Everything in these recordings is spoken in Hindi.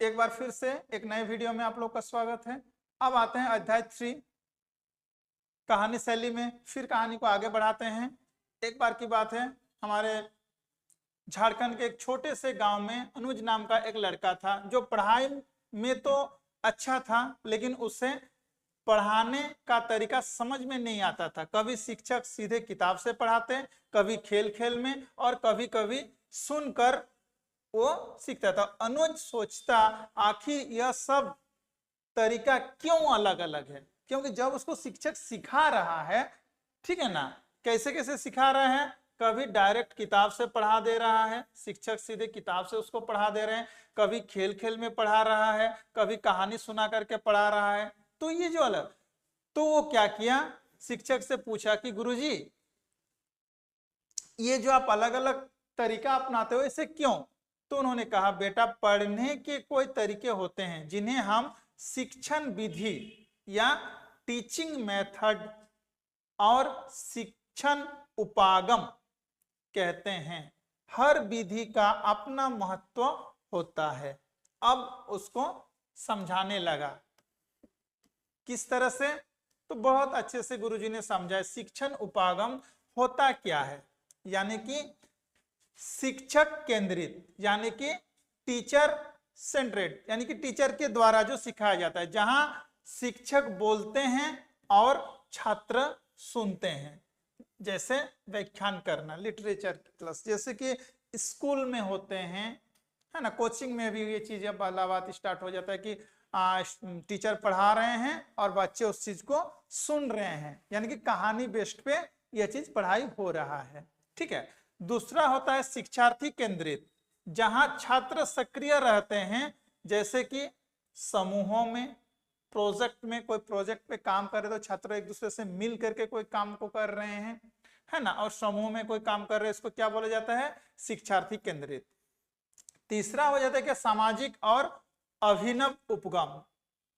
एक बार फिर से एक नए वीडियो में आप लोग का स्वागत है। अब आते हैं अध्याय 3 कहानी शैली में। फिर कहानी को आगे बढ़ाते हैं। एक बार की बात है, हमारे झारखंड के एक छोटे से गांव में अनुज नाम का एक लड़का था जो पढ़ाई में तो अच्छा था, लेकिन उसे पढ़ाने का तरीका समझ में नहीं आता था। कभी शिक्षक सीधे किताब से पढ़ाते, कभी खेल खेल में, और कभी कभी सुनकर वो सीखता था। अनुज सोचता आखिर यह सब तरीका क्यों अलग अलग है, क्योंकि जब उसको शिक्षक सिखा रहा है, ठीक है ना, कैसे कैसे सिखा रहे हैं। कभी डायरेक्ट किताब से पढ़ा दे रहा है, शिक्षक सीधे किताब से उसको पढ़ा दे रहे हैं, कभी खेल खेल में पढ़ा रहा है, कभी कहानी सुना करके पढ़ा रहा है। तो ये जो अलग, तो वो क्या किया, शिक्षक से पूछा कि गुरुजी ये जो आप अलग अलग तरीका अपनाते हो इसे क्यों। तो उन्होंने कहा बेटा, पढ़ने के कोई तरीके होते हैं जिन्हें हम शिक्षण विधि या टीचिंग मेथड और शिक्षण उपागम कहते हैं। हर विधि का अपना महत्व होता है। अब उसको समझाने लगा किस तरह से, तो बहुत अच्छे से गुरुजी ने समझाया। शिक्षण उपागम होता क्या है, यानी कि शिक्षक केंद्रित, यानी कि टीचर सेंट्रेड, यानी कि टीचर के द्वारा जो सिखाया जाता है, जहां शिक्षक बोलते हैं और छात्र सुनते हैं। जैसे व्याख्यान करना, लिटरेचर क्लास जैसे कि स्कूल में होते हैं, है ना। कोचिंग में भी ये चीज पहला बात स्टार्ट हो जाता है कि टीचर पढ़ा रहे हैं और बच्चे उस चीज को सुन रहे हैं, यानी कि कहानी बेस्ड पे यह चीज पढ़ाई हो रहा है, ठीक है। दूसरा होता है शिक्षार्थी केंद्रित, जहां छात्र सक्रिय रहते हैं, जैसे कि समूहों में, प्रोजेक्ट में, कोई प्रोजेक्ट पे काम कर रहे तो छात्र एक दूसरे से मिल करके कोई काम को कर रहे हैं, है ना, और समूह में कोई काम कर रहे हैं, इसको क्या बोला जाता है, शिक्षार्थी केंद्रित। तीसरा हो जाता है कि सामाजिक और अभिनव उपगम,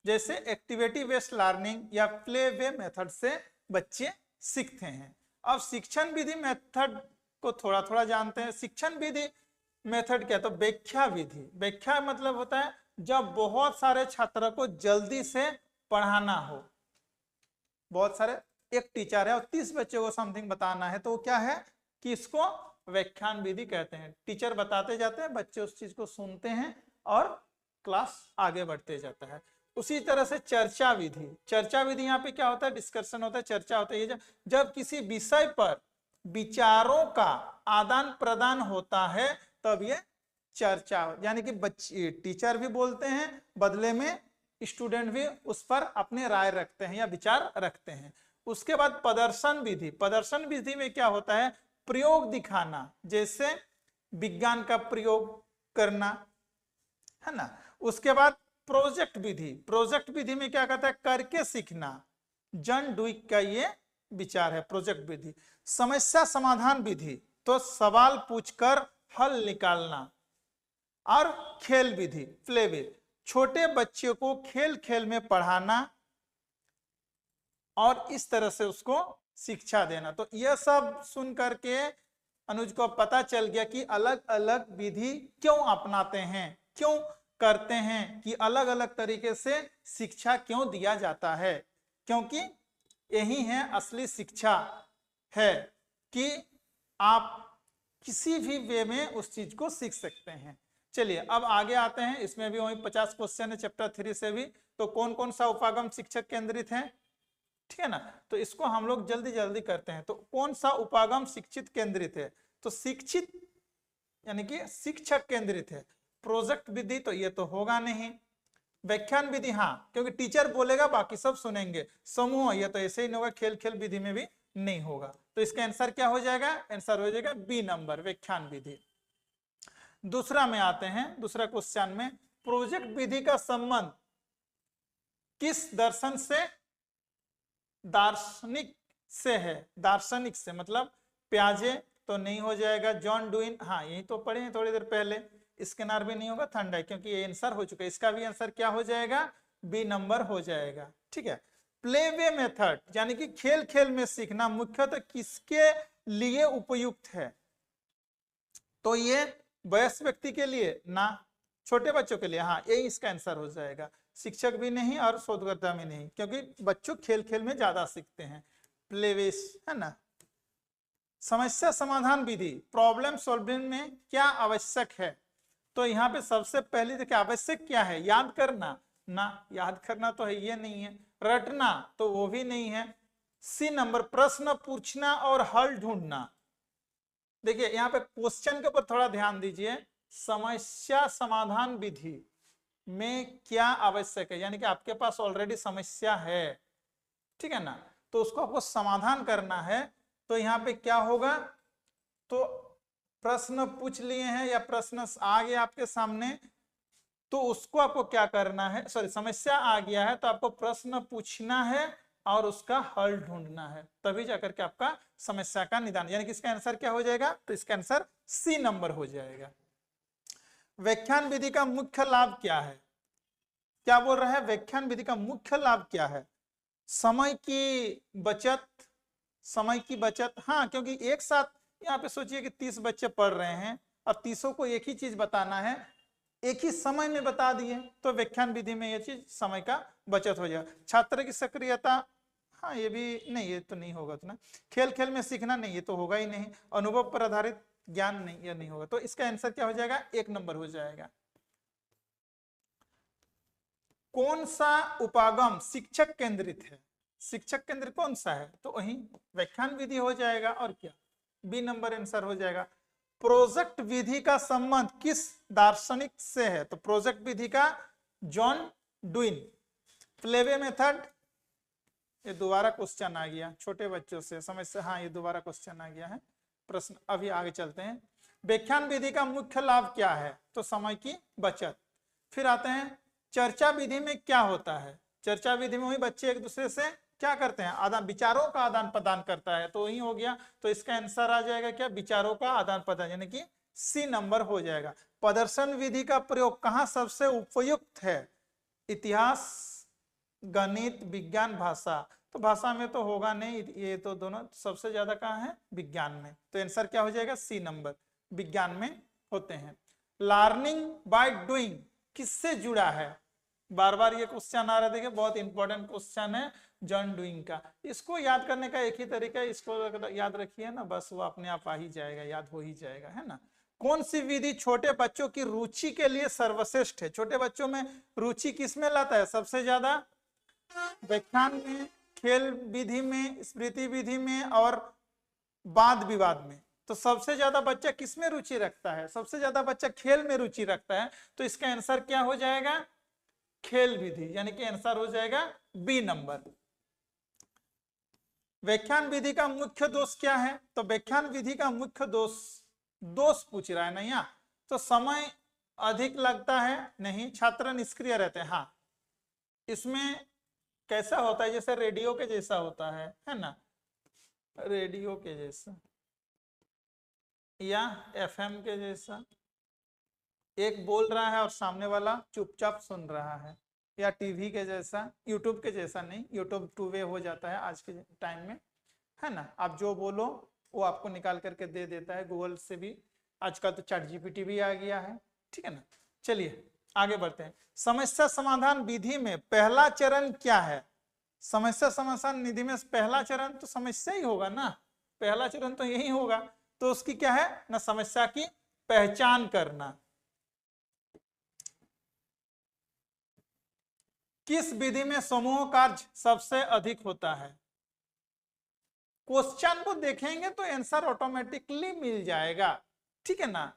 जैसे एक्टिविटी बेस्ड लर्निंग या प्ले वे मेथड से बच्चे सीखते हैं। अब शिक्षण विधि मेथड को थोड़ा थोड़ा जानते हैं। शिक्षण विधि मेथड क्या, तो व्याख्या विधि। व्याख्या मतलब होता है जब बहुत सारे छात्र को जल्दी से पढ़ाना हो, बहुत सारे, एक टीचर है और 30 बच्चों को समथिंग बताना है, तो क्या है कि इसको व्याख्यान विधि कहते हैं। टीचर बताते जाते हैं, बच्चे उस चीज को सुनते हैं और क्लास आगे बढ़ते जाता है। उसी तरह से चर्चा विधि। चर्चा विधि यहाँ पे क्या होता है, डिस्कशन होता है, चर्चा होता है। जब किसी विषय पर विचारों का आदान प्रदान होता है तब ये चर्चा, यानी कि बच्चे, टीचर भी बोलते हैं, बदले में स्टूडेंट भी उस पर अपने राय रखते हैं या विचार रखते हैं। उसके बाद प्रदर्शन विधि। प्रदर्शन विधि में क्या होता है, प्रयोग दिखाना, जैसे विज्ञान का प्रयोग करना, है ना। उसके बाद प्रोजेक्ट विधि। प्रोजेक्ट विधि में क्या कहता है, करके सीखना, जन डुइक का ये विचार है प्रोजेक्ट विधि। समस्या समाधान विधि, तो सवाल पूछकर हल निकालना। और खेल विधि, प्ले विधि, छोटे बच्चे को खेल खेल में पढ़ाना और इस तरह से उसको शिक्षा देना। तो यह सब सुन करके अनुज को पता चल गया कि अलग अलग विधि क्यों अपनाते हैं, क्यों करते हैं, कि अलग अलग तरीके से शिक्षा क्यों दिया जाता है, क्योंकि यही है असली शिक्षा, है कि आप किसी भी वे में उस चीज को सीख सकते हैं। चलिए अब आगे आते हैं, इसमें भी वही 50 क्वेश्चन है चैप्टर 3 से भी। तो कौन कौन सा उपागम शिक्षक केंद्रित है, ठीक है ना, तो इसको हम लोग जल्दी जल्दी करते हैं। तो कौन सा उपागम शिक्षित केंद्रित है, तो शिक्षित यानी कि शिक्षक केंद्रित है। प्रोजेक्ट विधि तो ये तो होगा नहीं। व्याख्यान विधि हाँ, क्योंकि टीचर बोलेगा बाकी सब सुनेंगे। समूह ये तो ऐसे ही नहीं होगा, खेल खेल विधि में भी नहीं होगा। तो इसका आंसर क्या हो जाएगा, आंसर हो जाएगा बी नंबर, व्याख्यान विधि। दूसरा में आते हैं, दूसरा क्वेश्चन में, प्रोजेक्ट विधि का संबंध किस दर्शन से, दार्शनिक से है। दार्शनिक से मतलब प्याजे तो नहीं हो जाएगा, जॉन डुइन हाँ यही तो पढ़े हैं थोड़ी देर पहले, स्किनर भी नहीं होगा, थंडाई, क्योंकि ये आंसर हो चुका है। इसका भी आंसर क्या हो जाएगा, बी नंबर हो जाएगा, ठीक है। प्ले वे मेथड, यानी कि खेल खेल में सीखना, मुख्यतः किसके लिए उपयुक्त है, तो ये वयस्क व्यक्ति के लिए ना, छोटे बच्चों के लिए, हाँ यही इसका आंसर हो जाएगा। शिक्षक भी नहीं और शोधकर्ता भी नहीं, क्योंकि बच्चों खेल खेल में ज्यादा सीखते हैं, प्लेवेस है ना। समस्या समाधान विधि, प्रॉब्लम सॉल्विंग में क्या आवश्यक है? तो यहाँ पे सबसे पहले देखिए आवश्यक क्या है, याद करना ना, याद करना तो है ये नहीं है, रटना तो वो भी नहीं है। सी नंबर, प्रश्न पूछना और हल ढूंढना। देखिए यहाँ पे क्वेश्चन के ऊपर थोड़ा ध्यान दीजिए, समस्या समाधान विधि में क्या आवश्यक है, यानी कि आपके पास ऑलरेडी समस्या है, ठीक है ना, तो उसको आपको समाधान करना है। तो यहाँ पे क्या होगा, तो प्रश्न पूछ लिए हैं या प्रश्न आ गया आपके सामने, तो उसको आपको क्या करना है, सॉरी समस्या आ गया है तो आपको प्रश्न पूछना है और उसका हल ढूंढना है, तभी जाकर के आपका समस्या का निदान, यानी कि इसका आंसर क्या हो जाएगा, तो इसका आंसर सी नंबर हो जाएगा। व्याख्यान विधि का मुख्य लाभ क्या है? क्या बोल रहा है, व्याख्यान विधि का मुख्य लाभ क्या है? समय की बचत, समय की बचत, हाँ क्योंकि एक साथ यहाँ पे सोचिए कि 30 बच्चे पढ़ रहे हैं और 30 को एक ही चीज बताना है, एक ही समय में बता दिए, तो व्याख्यान विधि में ये चीज समय का बचत हो जाएगा। छात्र की सक्रियता, हाँ ये भी नहीं, ये तो नहीं होगा उतना। खेल खेल में सीखना, नहीं ये तो होगा ही नहीं। अनुभव पर आधारित ज्ञान, नहीं ये नहीं होगा। तो इसका आंसर क्या हो जाएगा, 1 नंबर हो जाएगा। कौन सा उपागम शिक्षक केंद्रित है? शिक्षक केंद्र कौन सा है, तो वही व्याख्यान विधि हो जाएगा, और क्या, बी नंबर आंसर हो जाएगा। प्रोजेक्ट विधि का संबंध किस दार्शनिक से है? तो प्रोजेक्ट विधि का जॉन डुइन। प्लेवे मेथड, ये दोबारा क्वेश्चन आ गया छोटे बच्चों से समस्या, हाँ ये दोबारा क्वेश्चन आ गया है प्रश्न, अभी आगे चलते हैं। व्याख्यान विधि का मुख्य लाभ क्या है? तो समय की बचत। फिर आते हैं चर्चा विधि में क्या होता है? चर्चा विधि में वही बच्चे एक दूसरे से क्या करते हैं, आदान, विचारों का आदान प्रदान करता है, तो वही हो गया। तो इसका आंसर आ जाएगा क्या, विचारों का आदान प्रदान, यानी कि सी नंबर हो जाएगा। प्रदर्शन विधि का प्रयोग कहाँ सबसे उपयुक्त है? इतिहास, गणित, विज्ञान, भाषा। तो भाषा में तो होगा नहीं, ये तो दोनों सबसे ज्यादा कहाँ है, विज्ञान में। तो आंसर क्या हो जाएगा, सी नंबर, विज्ञान में होते हैं। लर्निंग बाय डूइंग किससे जुड़ा है? बार बार ये क्वेश्चन आ रहा है, देखिए बहुत इंपॉर्टेंट क्वेश्चन है जॉन डूइंग का। इसको याद करने का एक ही तरीका है, इसको याद रखिए ना, बस वो अपने आप आ ही जाएगा, याद हो ही जाएगा, है ना। कौन सी विधि छोटे बच्चों की रुचि के लिए सर्वश्रेष्ठ है? छोटे बच्चों में रुचि किसमें लाता है सबसे ज्यादा? व्याख्यान में, खेल विधि में, स्मृति विधि में और वाद विवाद में। तो सबसे ज्यादा बच्चा किसमें रुचि रखता है? सबसे ज्यादा बच्चा खेल में रुचि रखता है, तो इसका आंसर क्या हो जाएगा, खेल विधि, यानी कि आंसर हो जाएगा बी नंबर। व्याख्यान विधि का मुख्य दोष क्या है? तो व्याख्यान विधि का मुख्य दोष पूछ रहा है ना यहाँ, तो समय अधिक लगता है, नहीं, छात्र निष्क्रिय रहते हैं, हाँ इसमें कैसा होता है, जैसे रेडियो के जैसा होता है ना, रेडियो के जैसा या एफएम के जैसा, एक बोल रहा है और सामने वाला चुपचाप सुन रहा है, या टीवी के जैसा, यूट्यूब के जैसा नहीं, यूट्यूब 2 वे हो जाता है आज के टाइम में, है ना, आप जो बोलो वो आपको निकाल करके दे देता है, गूगल से भी, आजकल तो चैट जीपीटी भी आ गया है, ठीक है ना। चलिए आगे बढ़ते हैं। समस्या समाधान विधि में पहला चरण क्या है? समस्या समाधान विधि में पहला चरण तो समस्या ही होगा ना, पहला चरण तो यही होगा, तो उसकी क्या है ना, समस्या की पहचान करना। किस विधि में समूह कार्य सबसे अधिक होता है? क्वेश्चन को देखेंगे तो आंसर ऑटोमेटिकली मिल जाएगा, ठीक है ना।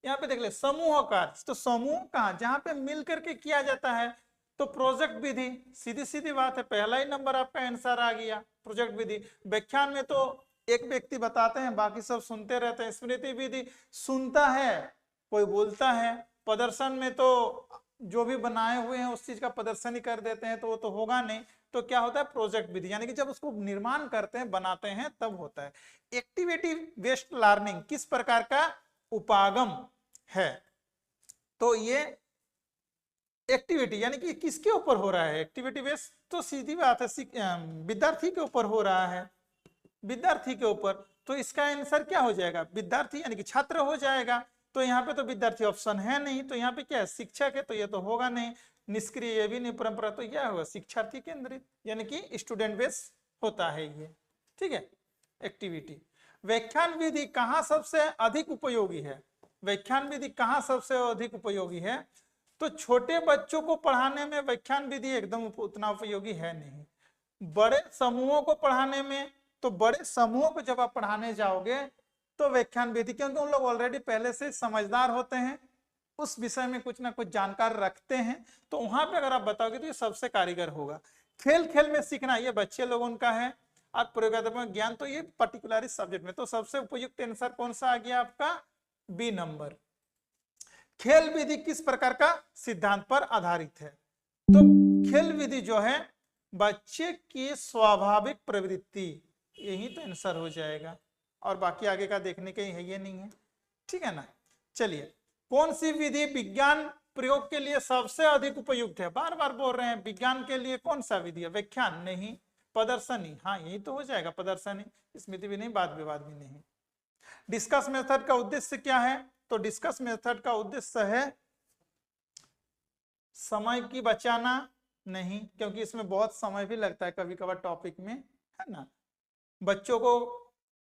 यहाँ पे देख ले समूह कार्य, तो समूह कहाँ, जहां पे मिल करके किया जाता है, तो प्रोजेक्ट विधि, सीधी सीधी बात है, पहला ही नंबर आपका आंसर आ गया, प्रोजेक्ट विधि। व्याख्यान में तो एक व्यक्ति बताते हैं, बाकी सब सुनते रहते हैं। स्मृति विधि सुनता है, कोई बोलता है। प्रदर्शन में तो जो भी बनाए हुए हैं उस चीज का प्रदर्शन ही कर देते हैं, तो वो तो होगा नहीं। तो क्या होता है, प्रोजेक्ट विधि, यानी कि जब उसको निर्माण करते हैं, बनाते हैं, तब होता है। एक्टिविटी बेस्ड लर्निंग किस प्रकार का उपागम है? तो ये एक्टिविटी यानी कि किसके ऊपर हो रहा है, एक्टिविटी बेस्ड, तो सीधी बात है विद्यार्थी के ऊपर हो रहा है, विद्यार्थी के ऊपर। तो इसका आंसर क्या हो जाएगा, विद्यार्थी यानी कि छात्र हो जाएगा। तो यहाँ पे तो विद्यार्थी ऑप्शन है नहीं, तो यहाँ पे क्या है, शिक्षक है, तो ये तो होगा नहीं। निष्क्रिय ये भी नहीं, परंपरा, तो क्या होगा, शिक्षार्थी केंद्रित, यानी कि स्टूडेंट बेस होता है ये। ठीक है। एक्टिविटी, व्याख्यान विधि कहाँ सबसे अधिक उपयोगी है? व्याख्यान विधि कहाँ सबसे अधिक उपयोगी है? तो छोटे बच्चों को पढ़ाने में व्याख्यान विधि एकदम उतना उपयोगी है नहीं। बड़े समूहों को पढ़ाने में, तो बड़े समूहों को जब आप पढ़ाने जाओगे तो व्याख्यान विधि, क्योंकि उन लोग ऑलरेडी पहले से समझदार होते हैं, उस विषय में कुछ ना कुछ जानकार रखते हैं, तो वहां पे अगर आप बताओगे तो ये सबसे कारीगर होगा। खेल खेल में सीखना ये बच्चे लोगों का है, और प्रयोगात्मक ज्ञान तो ये पर्टिकुलर सब्जेक्ट में। तो सबसे उपयुक्त आंसर कौन सा आ गया आपका? B number. खेल विधि किस प्रकार का सिद्धांत पर आधारित है? तो खेल विधि जो है बच्चे की स्वाभाविक प्रवृत्ति, यही तो आंसर हो जाएगा, और बाकी आगे का देखने के है ये नहीं है। ठीक है ना। चलिए, कौन सी विधि विज्ञान प्रयोग के लिए सबसे अधिक उपयुक्त है? बार बार बोल रहे हैं विज्ञान के लिए कौन सा विधि है? व्याख्यान नहीं, प्रदर्शनी, हाँ यही तो हो जाएगा, प्रदर्शनी, स्मृति भी नहीं, वाद विवाद भी नहीं। डिस्कस मेथड का उद्देश्य क्या है? तो डिस्कस मेथड का उद्देश्य है समय की बचाना नहीं, क्योंकि इसमें बहुत समय भी लगता है कभी कभार टॉपिक में, है ना। बच्चों को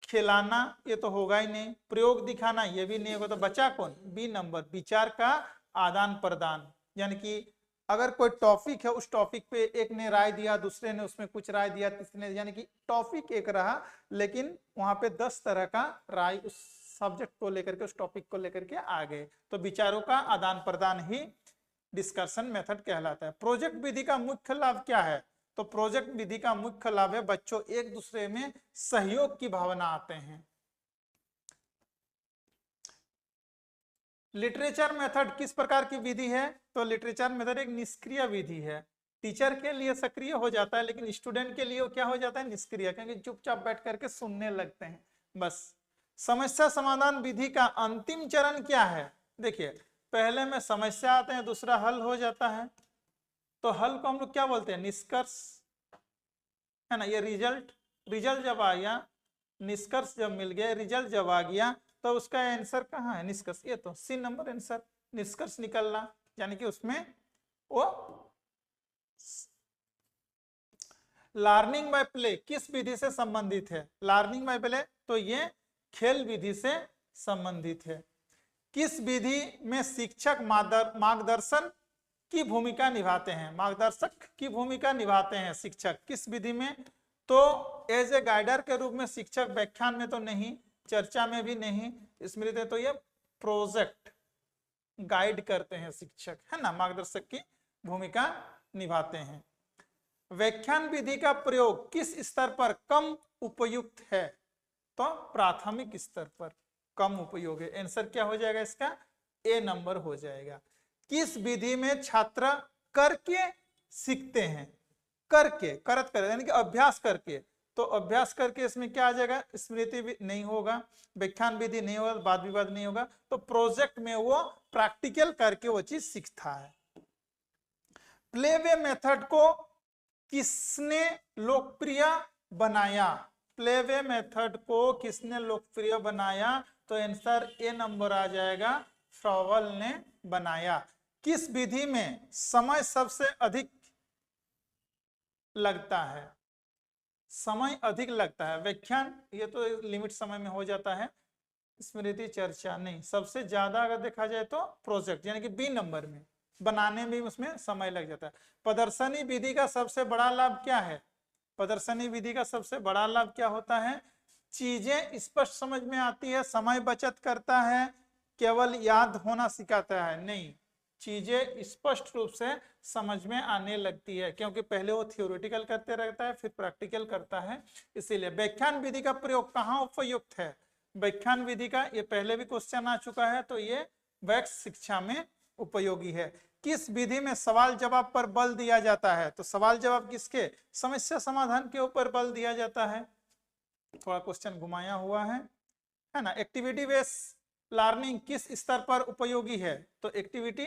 खिलाना ये तो होगा ही नहीं, प्रयोग दिखाना ये भी नहीं होगा, तो बचा कौन? बी नंबर, विचार का आदान प्रदान, यानी कि अगर कोई टॉपिक है, उस टॉपिक पे एक ने राय दिया, दूसरे ने उसमें कुछ राय दिया, तीसरे ने, यानी कि टॉपिक एक रहा, लेकिन वहां पे 10 तरह का राय उस सब्जेक्ट को लेकर के, उस टॉपिक को लेकर के आ गए, तो विचारों का आदान प्रदान ही डिस्कशन मेथड कहलाता है। प्रोजेक्ट विधि का मुख्य लाभ क्या है? तो प्रोजेक्ट विधि का मुख्य लाभ है बच्चों एक दूसरे में सहयोग की भावना आते हैं। लिटरेचर मेथड किस प्रकार की विधि है? तो लिटरेचर मेथड एक निष्क्रिय विधि है। टीचर के लिए सक्रिय हो जाता है, लेकिन स्टूडेंट के लिए क्या हो जाता है? निष्क्रिय, क्योंकि चुपचाप बैठ करके सुनने लगते हैं बस। समस्या समाधान विधि का अंतिम चरण क्या है? देखिए, पहले में समस्या आते हैं, दूसरा हल हो जाता है, तो हल को हम लोग क्या बोलते हैं? निष्कर्ष, है ना। ये रिजल्ट जब आ गया, निष्कर्ष जब मिल गया, रिजल्ट जब आ गया, तो उसका आंसर कहाँ है? निष्कर्ष। ये तो सी नंबर आंसर, निष्कर्ष निकलना, यानी कि उसमें वो लर्निंग बाय प्ले किस विधि से संबंधित है? लर्निंग बाय प्ले तो ये खेल विधि से संबंधित है। किस विधि में शिक्षक मार्गदर्शन की भूमिका निभाते हैं? मार्गदर्शक की भूमिका निभाते हैं शिक्षक किस विधि में? तो एज ए गाइडर के रूप में शिक्षक, व्याख्यान में तो नहीं, चर्चा में भी नहीं, स्मृति में, तो ये प्रोजेक्ट गाइड करते हैं शिक्षक, है ना, मार्गदर्शक की भूमिका निभाते हैं। व्याख्यान विधि का प्रयोग किस स्तर पर कम उपयुक्त है? तो प्राथमिक स्तर पर कम उपयोग है। आंसर क्या हो जाएगा इसका? ए नंबर हो जाएगा। किस विधि में छात्र करके सीखते हैं? करके, करत कर, यानी कि अभ्यास करके, तो अभ्यास करके इसमें क्या आ जाएगा? स्मृति भी नहीं होगा, व्याख्यान विधि नहीं होगा, वाद विवाद नहीं होगा, तो प्रोजेक्ट में वो प्रैक्टिकल करके वो चीज सीखता है। प्लेवे मेथड को किसने लोकप्रिय बनाया? प्लेवे मेथड को किसने लोकप्रिय बनाया? तो आंसर ए नंबर आ जाएगा, फ्रॉवल ने बनाया। किस विधि में समय सबसे अधिक लगता है? समय अधिक लगता है। व्याख्यान ये तो लिमिट समय में हो जाता है, स्मृति चर्चा नहीं। सबसे ज्यादा अगर देखा जाए तो प्रोजेक्ट, यानी कि बी नंबर में, बनाने में उसमें समय लग जाता है। प्रदर्शनी विधि का सबसे बड़ा लाभ क्या है? प्रदर्शनी विधि का सबसे बड़ा लाभ क्या होता है? चीजें स्पष्ट समझ में आती है, समय बचत करता है, केवल याद होना सिखाता है नहीं, चीजें स्पष्ट रूप से समझ में आने लगती है, क्योंकि पहले वो थियोरेटिकल करते रहता है, फिर प्रैक्टिकल करता है, इसीलिए। व्याख्यान विधि का प्रयोग कहाँ उपयुक्त है? व्याख्यान विधि का ये पहले भी क्वेश्चन आ चुका है, तो ये वैक्स शिक्षा में उपयोगी है। किस विधि में सवाल जवाब पर बल दिया जाता है? तो सवाल जवाब किसके? समस्या समाधान के ऊपर बल दिया जाता है। थोड़ा क्वेश्चन घुमाया हुआ है ना। एक्टिविटी बेस्ड लर्निंग किस स्तर पर उपयोगी है? तो एक्टिविटी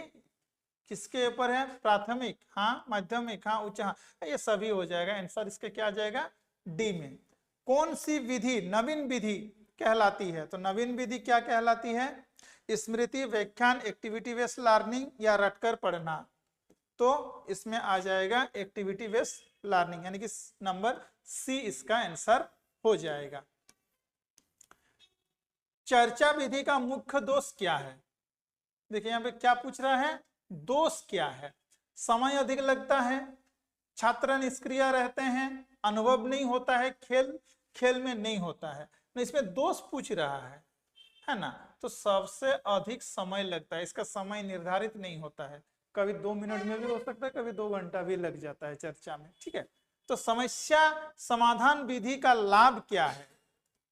किसके ऊपर है? प्राथमिक, हाँ, माध्यमिक, हाँ, उच्च, हाँ, ये सभी हो जाएगा। आंसर इसके क्या आ जाएगा? डी में। कौन सी विधि नवीन विधि कहलाती है। तो नवीन विधि क्या कहलाती है? स्मृति, व्याख्यान, एक्टिविटी बेस्ड लर्निंग या रटकर पढ़ना। तो इसमें आ जाएगा एक्टिविटी बेस्ड लर्निंग, यानी कि नंबर सी इसका आंसर हो जाएगा। चर्चा विधि का मुख्य दोष क्या है? देखिए यहाँ पे क्या पूछ रहा है, दोष क्या है? समय अधिक लगता है, छात्र निष्क्रिय रहते हैं, अनुभव नहीं होता है, खेल में नहीं होता है। तो इसमें दोष पूछ रहा है ना। तो सबसे अधिक समय लगता है, इसका समय निर्धारित नहीं होता है, कभी 2 मिनट में भी हो सकता है, कभी 2 घंटा भी लग जाता है चर्चा में। ठीक है, तो समस्या समाधान विधि का लाभ क्या है?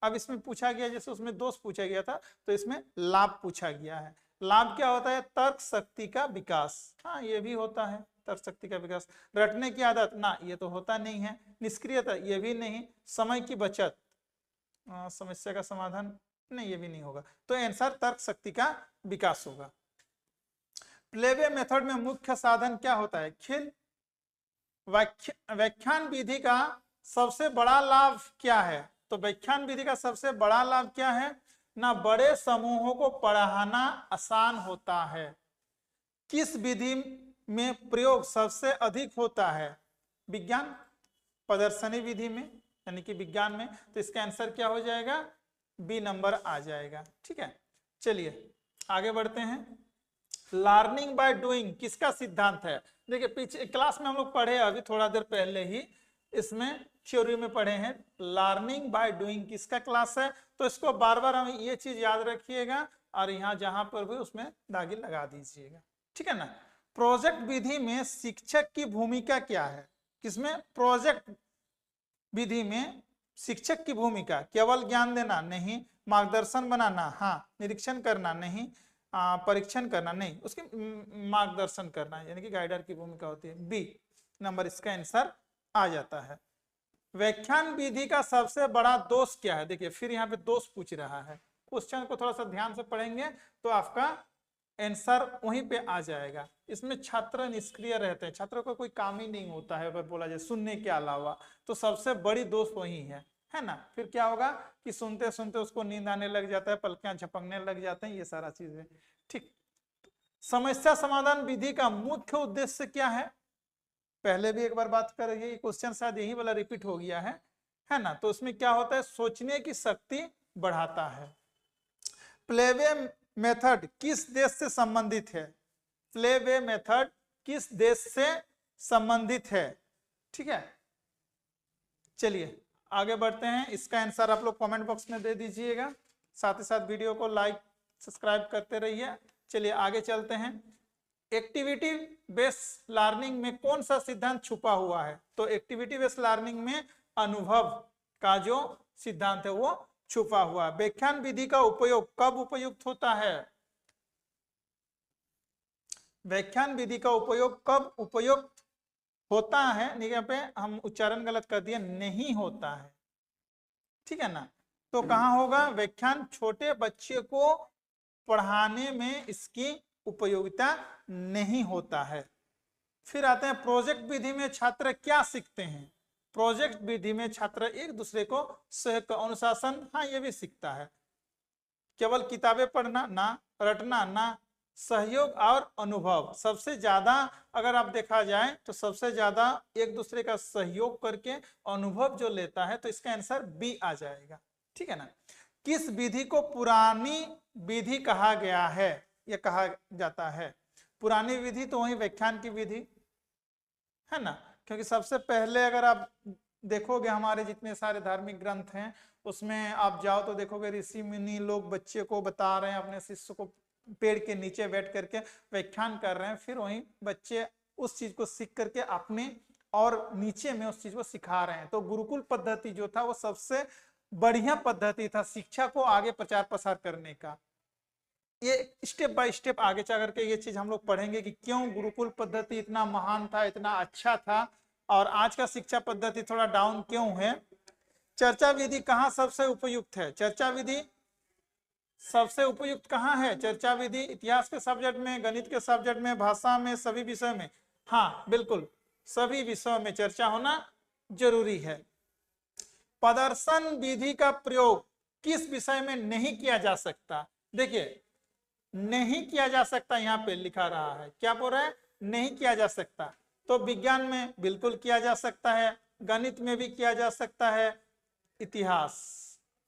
अब इसमें पूछा गया, जैसे उसमें दोष पूछा गया था, तो इसमें लाभ पूछा गया है। लाभ क्या होता है? तर्क शक्ति का विकास। हाँ, ये भी होता है, तर्क शक्ति का विकास। रटने की आदत ना, ये तो होता नहीं है। निष्क्रियता, ये भी नहीं। समय की बचत, समस्या का समाधान नहीं, ये भी नहीं होगा। तो आंसर तर्क शक्ति का विकास होगा। प्लेवे मेथड में मुख्य साधन क्या होता है? खेल। व्याख्यान विधि का सबसे बड़ा लाभ क्या है? तो व्याख्यान विधि का सबसे बड़ा लाभ क्या है? ना बड़े समूहों को पढ़ाना आसान होता है। किस विधि में प्रयोग सबसे अधिक होता है? विज्ञान प्रदर्शनी विधि में, यानी कि विज्ञान में। तो इसका आंसर क्या हो जाएगा? बी नंबर आ जाएगा। ठीक है, चलिए आगे बढ़ते हैं। लर्निंग बाय डूइंग किसका सिद्धांत है? देखिए पीछे क्लास में हम लोग पढ़े, अभी थोड़ा देर पहले ही इसमें थ्योरी में पढ़े हैं। लर्निंग बाय डूइंग किसका क्लास है? तो इसको बार बार हम ये चीज याद रखिएगा और यहाँ जहां पर भी उसमें दागी लगा दीजिएगा। ठीक है ना। प्रोजेक्ट विधि में शिक्षक की भूमिका क्या है? किसमें? प्रोजेक्ट विधि में शिक्षक की भूमिका केवल ज्ञान देना नहीं, मार्गदर्शन बनाना हाँ, निरीक्षण करना नहीं, परीक्षण करना नहीं, उसके मार्गदर्शन करना, यानी कि गाइडर की भूमिका होती है। बी नंबर इसका आंसर आ जाता है। व्याख्यान विधि का सबसे बड़ा दोष क्या है? देखिए फिर यहाँ पे दोष पूछ रहा है। क्वेश्चन को थोड़ा सा ध्यान से पढ़ेंगे तो आपका आंसर वहीं पे आ जाएगा। इसमें छात्र निष्क्रिय रहते हैं, छात्रों को कोई काम ही नहीं होता है, अगर बोला जाए सुनने के अलावा, तो सबसे बड़ी दोष वही है ना। फिर क्या होगा कि सुनते सुनते उसको नींद आने लग जाता है, पलकियां झपकने लग जाते हैं, ये सारा चीजें। ठीक, समस्या समाधान विधि का मुख्य उद्देश्य क्या है? पहले भी एक बार बात करेंगे, क्वेश्चन शायद यही वाला रिपीट हो गया है ना। तो उसमें क्या होता है? सोचने की शक्ति बढ़ाता है। प्लेवे मेथड किस देश से संबंधित है? प्लेवे मेथड किस देश से संबंधित है? ठीक है, चलिए आगे बढ़ते हैं। इसका आंसर आप लोग कमेंट बॉक्स में दे दीजिएगा, साथ ही साथ वीडियो को लाइक सब्सक्राइब करते रहिए। चलिए आगे चलते हैं। एक्टिविटी बेस्ड लर्निंग में कौन सा सिद्धांत छुपा हुआ है? तो एक्टिविटी बेस्ड लर्निंग में अनुभव का जो सिद्धांत है वो छुपा हुआ है। व्याख्यान विधि का उपयोग कब उपयुक्त होता है? व्याख्यान विधि का उपयोग कब उपयुक्त होता है? यहाँ पे हम उच्चारण गलत कर दिए, नहीं होता है। ठीक है ना। तो कहाँ होगा? व्याख्यान छोटे बच्चे को पढ़ाने में इसकी उपयोगिता नहीं होता है। फिर आते हैं प्रोजेक्ट विधि में छात्र क्या सीखते हैं? प्रोजेक्ट विधि में छात्र एक दूसरे को सहयोग, अनुशासन हाँ ये भी सीखता है। केवल किताबें पढ़ना ना, रटना ना, सहयोग और अनुभव। सबसे ज्यादा अगर आप देखा जाए तो सबसे ज्यादा एक दूसरे का सहयोग करके अनुभव जो लेता है, तो इसका आंसर बी आ जाएगा। ठीक है ना। किस विधि को पुरानी विधि कहा गया है या कहा जाता है? पुरानी विधि तो वही व्याख्यान की विधि है ना, क्योंकि सबसे पहले अगर आप देखोगे हमारे जितने सारे धार्मिक ग्रंथ हैं उसमें आप जाओ तो देखोगे ऋषि मुनि लोग बच्चे को बता रहे हैं, अपने शिष्य को पेड़ के नीचे बैठ करके व्याख्यान कर रहे हैं, फिर वहीं बच्चे उस चीज को सीख करके अपने और नीचे में उस चीज को सिखा रहे हैं। तो गुरुकुल पद्धति जो था वो सबसे बढ़िया पद्धति था शिक्षा को आगे प्रचार प्रसार करने का। ये स्टेप बाय स्टेप आगे चल करके ये चीज हम लोग पढ़ेंगे कि क्यों गुरुकुल पद्धति इतना महान था, इतना अच्छा था, और आज का शिक्षा पद्धति थोड़ा डाउन क्यों है। चर्चा विधि कहाँ सबसे उपयुक्त है? चर्चा विधि सबसे उपयुक्त कहाँ है? चर्चा विधि इतिहास के सब्जेक्ट में, गणित के सब्जेक्ट में, भाषा में, सभी विषय में। हाँ बिल्कुल, सभी विषयों में चर्चा होना जरूरी है। प्रदर्शन विधि का प्रयोग किस विषय में नहीं किया जा सकता? देखिए नहीं किया जा सकता यहाँ पे लिखा रहा है, क्या बोल रहा है? नहीं किया जा सकता। तो विज्ञान में बिल्कुल किया जा सकता है, गणित में भी किया जा सकता है, इतिहास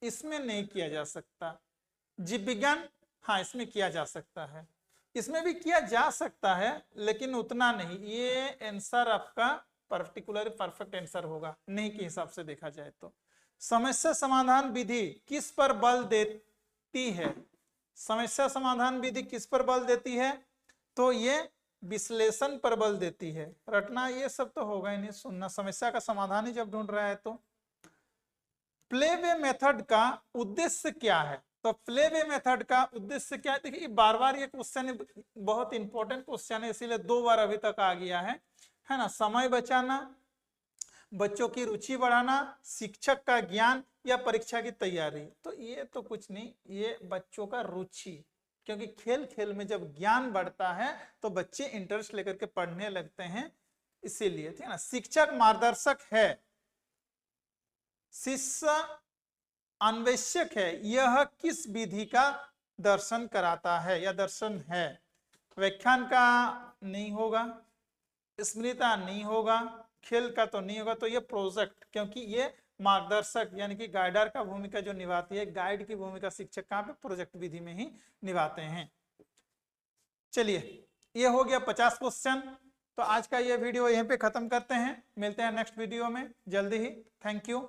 इसमें नहीं किया जा सकता। जीव विज्ञान हाँ इसमें किया जा सकता है, इसमें भी किया जा सकता है लेकिन उतना नहीं। ये आंसर आपका पर्टिकुलर परफेक्ट आंसर होगा नहीं के हिसाब से देखा जाए तो। समस्या समाधान विधि किस पर बल देती है? समस्या समाधान विधि किस पर बल देती है? तो ये विश्लेषण पर बल देती है। रटना ये सब तो होगा ही नहीं, सुनना। समस्या का समाधान ही जब ढूंढ रहा है तो प्ले वे मेथड का उद्देश्य क्या है? तो प्ले वे मेथड का उद्देश्य क्या है? देखिए बार बार ये क्वेश्चन बहुत इंपॉर्टेंट क्वेश्चन है, इसीलिए 2 बार अभी तक आ गया है ना। समय बचाना, बच्चों की रुचि बढ़ाना, शिक्षक का ज्ञान या परीक्षा की तैयारी। तो ये तो कुछ नहीं, ये बच्चों का रुचि, क्योंकि खेल खेल में जब ज्ञान बढ़ता है तो बच्चे इंटरेस्ट लेकर के पढ़ने लगते हैं, इसीलिए ठीक है ना। शिक्षक मार्गदर्शक है, शिष्य अन्वेषक है, यह किस विधि का दर्शन कराता है या दर्शन है? व्याख्यान का नहीं होगा, स्मृता नहीं होगा, खेल का तो नहीं होगा, तो ये प्रोजेक्ट, क्योंकि ये मार्गदर्शक यानी कि गाइडर का भूमिका जो निभाती है, गाइड की भूमिका शिक्षक कहाँ पे? प्रोजेक्ट विधि में ही निभाते हैं। चलिए ये हो गया 50 क्वेश्चन। तो आज का ये वीडियो यहीं पे खत्म करते हैं, मिलते हैं नेक्स्ट वीडियो में जल्दी ही। Thank you.